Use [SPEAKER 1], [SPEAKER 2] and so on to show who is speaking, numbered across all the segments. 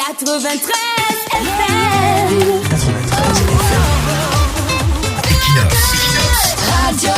[SPEAKER 1] 93 FM.
[SPEAKER 2] 93 FM. Equinox
[SPEAKER 3] Radio.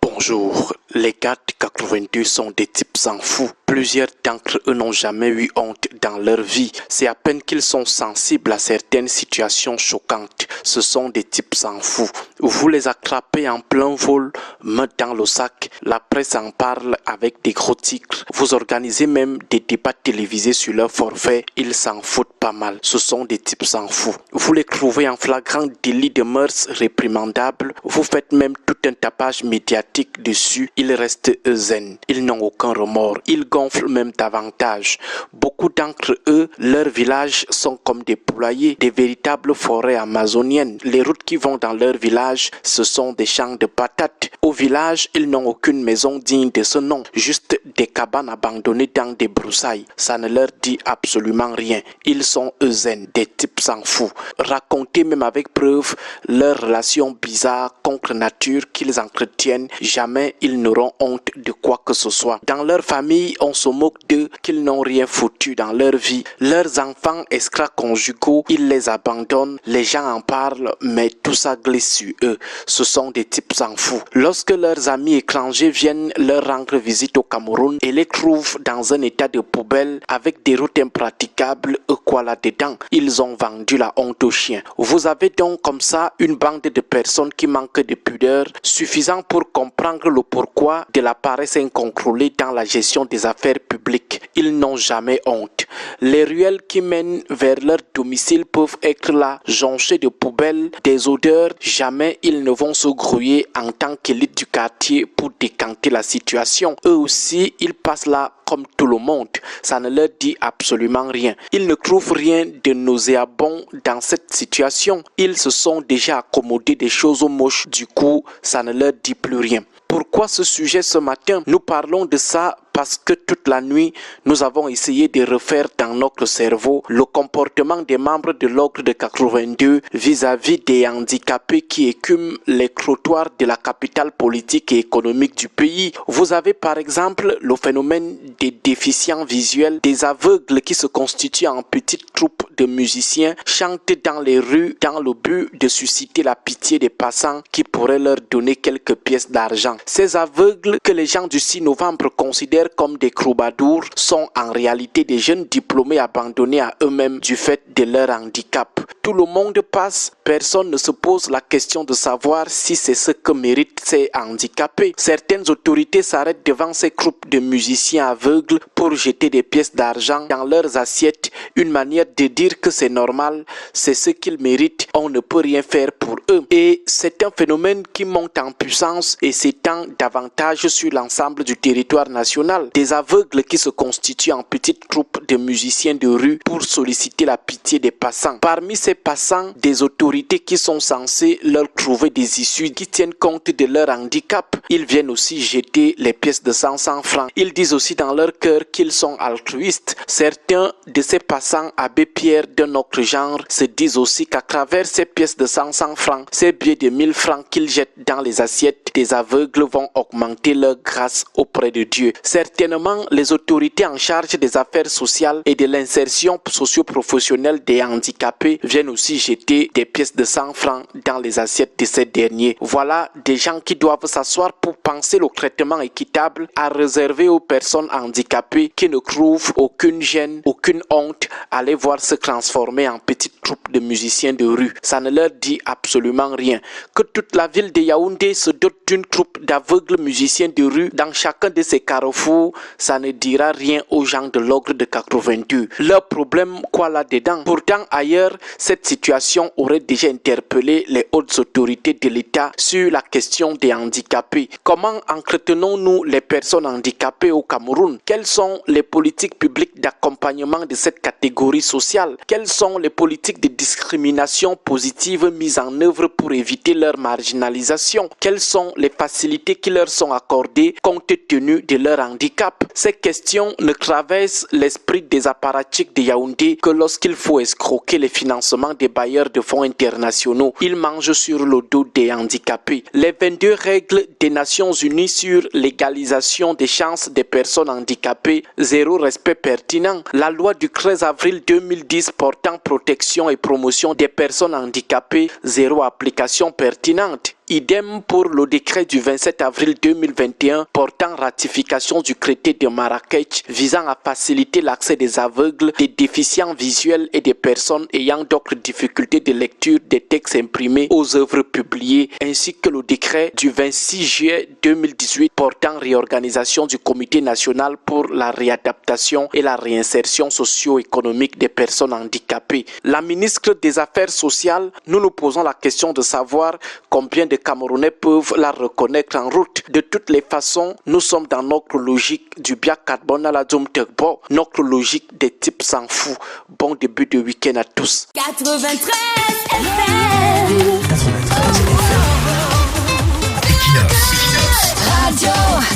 [SPEAKER 4] Bonjour, les gars de 82 sont des types sans fous. Plusieurs d'entre eux n'ont jamais eu honte dans leur vie. C'est à peine qu'ils sont sensibles à certaines situations choquantes. Ce sont des types sans fous. Vous les attrapez en plein vol, main dans le sac. La presse en parle avec des gros titres. Vous organisez même des débats télévisés sur leur forfait. Ils s'en foutent pas mal. Ce sont des types sans fous. Vous les trouvez en flagrant délit de mœurs réprimandables. Vous faites même tout un tapage médiatique dessus. Ils restent zen. Ils n'ont aucun remords. Ils gonflent même davantage. Beaucoup d'entre eux, leurs villages sont comme des poulaillers, des véritables forêts amazoniennes. Les routes qui vont dans leur village, ce sont des champs de patates. Au village, ils n'ont aucune maison digne de ce nom, juste des cabanes abandonnées dans des broussailles. Ça ne leur dit absolument rien. Ils sont zen, des types sans fous. Racontez même avec preuve leurs relations bizarres contre nature qu'ils entretiennent. Jamais ils n'auront honte de quoi que ce soit. Dans leur famille, on se moque d'eux qu'ils n'ont rien foutu dans leur vie. Leurs enfants extra-conjugaux, ils les abandonnent. Les gens en parlent, mais tout ça glisse sur eux. Ce sont des types sans fous. Lorsque leurs amis étrangers viennent leur rendre visite au Cameroun et les trouvent dans un état de poubelle avec des routes impraticables, quoi là-dedans, ils ont vendu la honte aux chiens. Vous avez donc comme ça une bande de personnes qui manquent de pudeur, suffisant pour comprendre le pourquoi de la paresse incontrôlée dans la gestion des affaires publiques. Ils n'ont jamais honte. Les ruelles qui mènent vers leur domicile peuvent être là, jonchées de poubelles, des odeurs. Jamais ils ne vont se grouiller en tant qu'élite du quartier pour décanter la situation. Eux aussi, ils passent là comme tout le monde. Ça ne leur dit absolument rien. Ils ne trouvent rien de nauséabond dans cette situation. Ils se sont déjà accommodés des choses moches. Du coup, ça ne leur dit plus rien. Pourquoi ce sujet ce matin? Nous parlons de ça parce que toute la nuit, nous avons essayé de refaire dans notre cerveau le comportement des membres de l'ordre de 82 vis-à-vis des handicapés qui écument les trottoirs de la capitale politique et économique du pays. Vous avez par exemple le phénomène des déficients visuels, des aveugles qui se constituent en petites troupes de musiciens, chantent dans les rues dans le but de susciter la pitié des passants qui pourraient leur donner quelques pièces d'argent. Ces aveugles que les gens du 6 novembre considèrent comme des troubadours sont en réalité des jeunes diplômés abandonnés à eux-mêmes du fait de leur handicap. Tout le monde passe, personne ne se pose la question de savoir si c'est ce que méritent ces handicapés. Certaines autorités s'arrêtent devant ces groupes de musiciens aveugles pour jeter des pièces d'argent dans leurs assiettes, une manière de dire que c'est normal, c'est ce qu'ils méritent, on ne peut rien faire pour eux. Et c'est un phénomène qui monte en puissance et s'étend davantage sur l'ensemble du territoire national. Des aveugles qui se constituent en petites troupes de musiciens de rue pour solliciter la pitié des passants. Parmi ces passants, des autorités qui sont censées leur trouver des issues qui tiennent compte de leur handicap. Ils viennent aussi jeter les pièces de 100 francs. Ils disent aussi dans leur cœur qu'ils sont altruistes. Certains de ces passants abbé Pierre d'un autre genre se disent aussi qu'à travers ces pièces de 100 francs, ces billets de 1000 francs qu'ils jettent dans les assiettes des aveugles vont augmenter leur grâce auprès de Dieu. Certainement, les autorités en charge des affaires sociales et de l'insertion socio-professionnelle des handicapés viennent aussi jeter des pièces de 100 francs dans les assiettes de ces derniers. Voilà des gens qui doivent s'asseoir pour penser le traitement équitable à réserver aux personnes handicapées qui ne trouvent aucune gêne, aucune honte à les voir se transformer en petites troupes de musiciens de rue. Ça ne leur dit absolument rien. Que toute la ville de Yaoundé se dote d'une troupe d'aveugles musiciens de rue dans chacun de ces carrefours, ça ne dira rien aux gens de l'ogre de 82. Leur problème, quoi là-dedans? Pourtant, ailleurs, cette situation aurait déjà interpellé les hautes autorités de l'État sur la question des handicapés. Comment entretenons-nous les personnes handicapées au Cameroun? Quelles sont les politiques publiques d'accompagnement de cette catégorie sociale? Quelles sont les politiques de discrimination positive mises en œuvre pour éviter leur marginalisation? Quelles sont les facilités qui leur sont accordées compte tenu de leur handicap? Ces questions ne traversent l'esprit des apparatchiks de Yaoundé que lorsqu'il faut escroquer les financements financement des bailleurs de fonds internationaux. Ils mangent sur le dos des handicapés. Les 22 règles des Nations Unies sur l'égalisation des chances des personnes handicapées, zéro respect pertinent. La loi du 13 avril 2010 portant protection et promotion des personnes handicapées, zéro application pertinente. Idem pour le décret du 27 avril 2021 portant ratification du traité de Marrakech visant à faciliter l'accès des aveugles, des déficients visuels et des personnes ayant d'autres difficultés de lecture des textes imprimés aux œuvres publiées, ainsi que le décret du 26 juillet 2018 portant réorganisation du Comité national pour la réadaptation et la réinsertion socio-économique des personnes handicapées. La ministre des Affaires sociales, nous nous posons la question de savoir combien de Camerounais peuvent la reconnaître en route. De toutes les façons, nous sommes dans notre logique du bien carbone à la Djomtekbo, notre logique des types s'en fout. Bon début de week-end à tous.
[SPEAKER 1] 93 FM.
[SPEAKER 2] 93 FM. Equinox.
[SPEAKER 1] Radio.